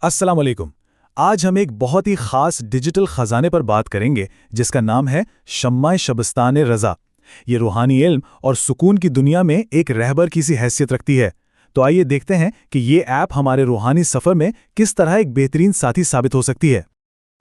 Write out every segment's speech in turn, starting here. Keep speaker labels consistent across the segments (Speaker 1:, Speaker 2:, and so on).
Speaker 1: السلام علیکم۔ آج ہم ایک بہت ہی خاص ڈیجیٹل خزانے پر بات کریں گے جس کا نام ہے شمع شبستان رضا۔ یہ روحانی علم اور سکون کی دنیا میں ایک رہبر کی سی حیثیت رکھتی ہے۔ تو آئیے دیکھتے ہیں کہ یہ ایپ ہمارے روحانی سفر میں کس طرح ایک بہترین ساتھی ثابت ہو سکتی ہے۔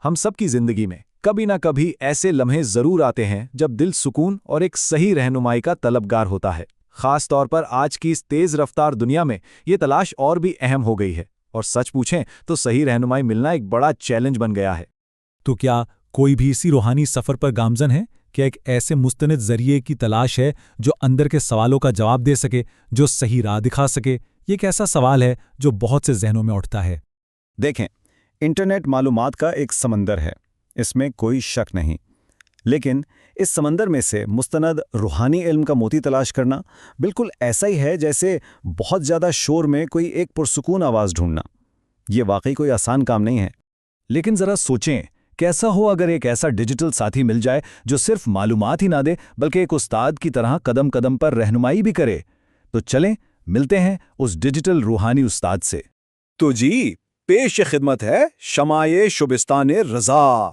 Speaker 2: ہم سب کی زندگی میں کبھی نہ کبھی ایسے لمحے ضرور آتے ہیں جب دل سکون اور ایک صحیح رہنمائی کا طلبگار ہوتا ہے۔ خاص طور پر آج کی اس تیز رفتار دنیا میں یہ تلاش اور بھی اہم ہو گئی ہے، اور سچ پوچھیں تو صحیح رہنمائی ملنا ایک بڑا چیلنج بن گیا ہے۔
Speaker 3: تو کیا کوئی بھی اسی روحانی سفر پر گامزن ہے؟ کیا ایک ایسے مستند ذریعے کی تلاش ہے جو اندر کے سوالوں کا جواب دے سکے، جو صحیح راہ دکھا سکے؟ یہ ایک ایسا سوال ہے جو بہت سے ذہنوں میں اٹھتا ہے۔
Speaker 2: دیکھیں، انٹرنیٹ معلومات کا ایک سمندر ہے، اس میں کوئی شک نہیں، لیکن اس سمندر میں سے مستند روحانی علم کا موتی تلاش کرنا بالکل ایسا ہی ہے جیسے بہت زیادہ شور میں کوئی ایک پرسکون آواز ڈھونڈنا۔ یہ واقعی کوئی آسان کام نہیں ہے۔
Speaker 4: لیکن ذرا سوچیں، کیسا ہو اگر ایک ایسا ڈیجیٹل ساتھی مل جائے جو صرف معلومات ہی نہ دے بلکہ ایک استاد کی طرح قدم قدم پر رہنمائی بھی کرے؟ تو چلیں ملتے ہیں اس ڈیجیٹل روحانی استاد سے۔
Speaker 5: تو جی، پیش خدمت ہے شمع شبستان رضا۔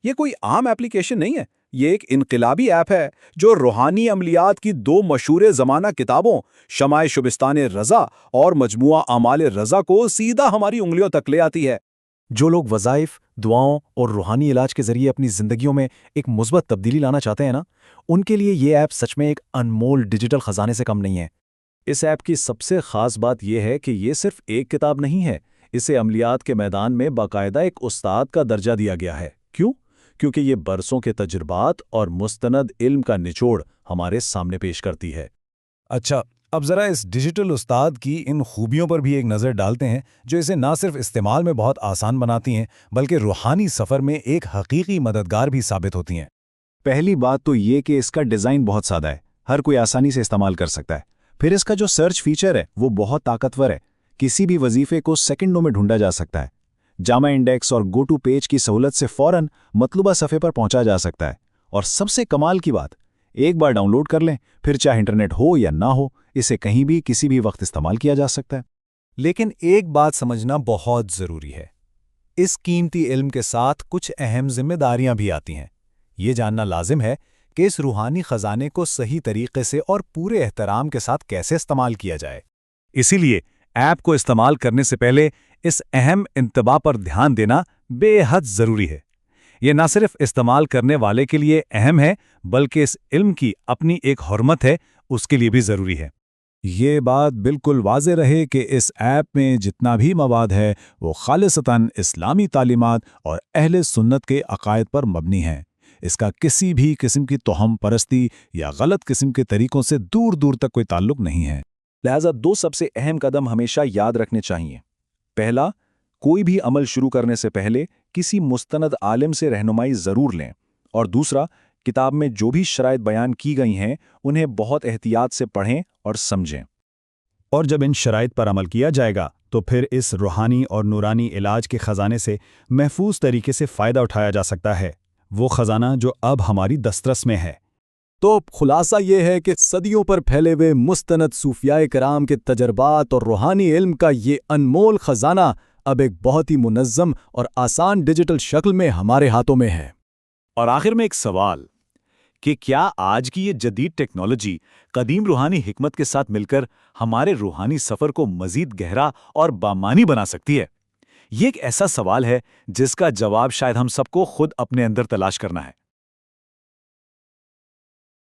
Speaker 5: یہ کوئی عام ایپلیکیشن نہیں ہے، یہ ایک انقلابی ایپ ہے جو روحانی عملیات کی دو مشہور زمانہ کتابوں شمع شبستان رضا اور مجموعہ اعمال رضا کو سیدھا ہماری انگلیوں تک لے آتی ہے۔
Speaker 2: جو لوگ وظائف، دعاؤں اور روحانی علاج کے ذریعے اپنی زندگیوں میں ایک مثبت تبدیلی لانا چاہتے ہیں نا، ان کے لیے یہ ایپ سچ میں ایک انمول ڈیجیٹل خزانے سے کم نہیں ہے۔
Speaker 4: اس ایپ کی سب سے خاص بات یہ ہے کہ یہ صرف ایک کتاب نہیں ہے، اسے عملیات کے میدان میں باقاعدہ ایک استاد کا درجہ دیا گیا ہے۔ کیوں؟ کیونکہ یہ برسوں کے تجربات اور مستند علم کا نچوڑ ہمارے سامنے پیش کرتی ہے۔
Speaker 1: اچھا، اب ذرا اس ڈیجیٹل استاد کی ان خوبیوں پر بھی ایک نظر ڈالتے ہیں جو اسے نہ صرف استعمال میں بہت آسان بناتی ہیں بلکہ روحانی سفر میں ایک حقیقی مددگار بھی ثابت ہوتی ہیں۔
Speaker 2: پہلی بات تو یہ کہ اس کا ڈیزائن بہت سادہ ہے، ہر کوئی آسانی سے استعمال کر سکتا ہے۔ پھر اس کا جو سرچ فیچر ہے وہ بہت طاقتور ہے، کسی بھی وظیفے کو سیکنڈوں میں ڈھونڈا جا سکتا ہے۔ جامع انڈیکس اور گو ٹو پیج کی سہولت سے فوراً مطلوبہ صفحے پر پہنچا جا سکتا ہے، اور سب سے کمال کی بات، ایک بار ڈاؤن لوڈ کر لیں، پھر چاہے انٹرنیٹ ہو یا نہ ہو، اسے کہیں بھی کسی بھی وقت استعمال کیا جا سکتا ہے۔
Speaker 3: لیکن ایک بات سمجھنا بہت ضروری ہے، اس قیمتی علم کے ساتھ کچھ اہم ذمہ داریاں بھی آتی ہیں۔ یہ جاننا لازم ہے کہ اس روحانی خزانے کو صحیح طریقے سے اور پورے احترام کے ساتھ کیسے استعمال کیا جائے۔
Speaker 4: اسی لیے ایپ کو استعمال کرنے سے پہلے اس اہم انتباہ پر دھیان دینا بے حد ضروری ہے۔ یہ نہ صرف استعمال کرنے والے کے لیے اہم ہے بلکہ اس علم کی اپنی ایک حرمت ہے، اس کے لیے بھی ضروری ہے۔
Speaker 1: یہ بات بالکل واضح رہے کہ اس ایپ میں جتنا بھی مواد ہے وہ خالصتاً اسلامی تعلیمات اور اہل سنت کے عقائد پر مبنی ہے۔ اس کا کسی بھی قسم کی توہم پرستی یا غلط قسم کے طریقوں سے دور دور تک کوئی تعلق نہیں ہے۔
Speaker 5: لہٰذا دو سب سے اہم قدم ہمیشہ یاد رکھنے چاہیے۔ پہلا، کوئی بھی عمل شروع کرنے سے پہلے کسی مستند عالم سے رہنمائی ضرور لیں، اور دوسرا، کتاب میں جو بھی شرائط بیان کی گئی ہیں انہیں بہت احتیاط سے پڑھیں اور سمجھیں۔
Speaker 2: اور جب ان شرائط پر عمل کیا جائے گا تو پھر اس روحانی اور نورانی علاج کے خزانے سے محفوظ طریقے سے فائدہ اٹھایا جا سکتا ہے، وہ خزانہ جو اب ہماری دسترس میں ہے۔
Speaker 4: تو خلاصہ یہ ہے کہ صدیوں پر پھیلے ہوئے مستند صوفیاء کرام کے تجربات اور روحانی علم کا یہ انمول خزانہ اب ایک بہت ہی منظم اور آسان ڈیجیٹل شکل میں ہمارے ہاتھوں میں ہے۔
Speaker 5: اور آخر میں ایک سوال کہ کیا آج کی یہ جدید ٹیکنالوجی قدیم روحانی حکمت کے ساتھ مل کر ہمارے روحانی سفر کو مزید گہرا اور بامانی بنا سکتی ہے؟ یہ ایک ایسا سوال ہے جس کا جواب شاید ہم سب کو خود اپنے اندر تلاش کرنا ہے۔